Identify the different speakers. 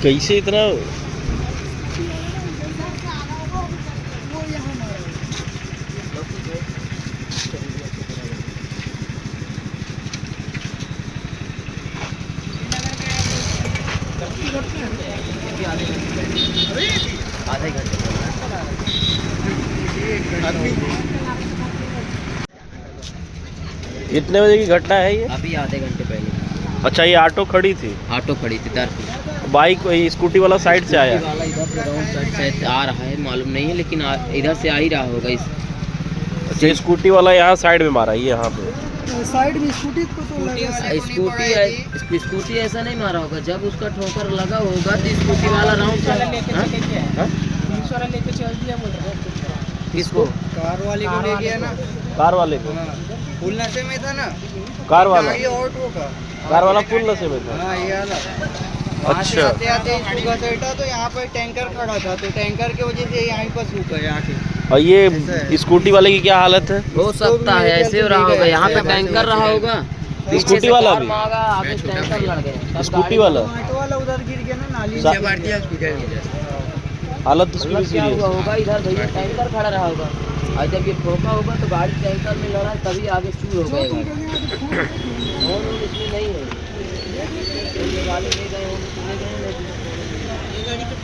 Speaker 1: कैसे इतना
Speaker 2: आधे घंटे
Speaker 1: कितने बजे की घटना है ये?
Speaker 2: अभी आधे घंटे पहले।
Speaker 1: अच्छा, ये ऑटो खड़ी थी,
Speaker 2: ऑटो खड़ी थी इधर पे।
Speaker 1: बाइक स्कूटी वाला साइड से आया?
Speaker 2: वाला इधर से राउंड साइड से आ रहा है, मालूम नहीं है, लेकिन इधर से आ ही रहा होगा इस।
Speaker 1: अच्छा, स्कूटी वाला यहाँ साइड में मारा, ये यहाँ पे
Speaker 3: साइड में स्कूटी को तो लगा।
Speaker 2: स्कूटी ऐसा नहीं मारा होगा, जब उसका ठोकर लगा होगा तो स्कूटी वाला राउंड
Speaker 3: लेके चल दिया बोल रहा है।
Speaker 2: किसको?
Speaker 3: कार वाले को ले गया ना।
Speaker 1: कार वाले को?
Speaker 3: फुल नशे में था ना
Speaker 1: कार वाला?
Speaker 3: ये ऑटो का
Speaker 1: कार वाला फुल नशे में था?
Speaker 3: हाँ, ये वाला।
Speaker 1: अच्छा।
Speaker 3: आते आते घसीटा तो यहाँ पर टैंकर खड़ा था, तो टैंकर की वजह से यहाँ पर सूख गया आके।
Speaker 1: और ये स्कूटी वाले की क्या हालत है?
Speaker 2: हो सकता है ऐसे हो रहा होगा, यहाँ पे टैंकर रहा होगा,
Speaker 1: स्कूटी वाला भी?
Speaker 2: आगे टैंकर लड़ गए।
Speaker 1: स्कूटी वाला
Speaker 3: ऑटो वाला उधर गिर गया ना नाली में।
Speaker 1: हालत उसकी भी
Speaker 2: क्या
Speaker 1: सीरियस
Speaker 2: हुआ होगा, इधर भैया टैंकर खड़ा रहा होगा, और जब ये ठोका होगा तो गाड़ी टैंकर में लड़ा, तभी आगे चूर हो गए। और इसमें नहीं है, ये गाड़ी ले गए होंगे, चले गए लेकिन ये गाड़ी तो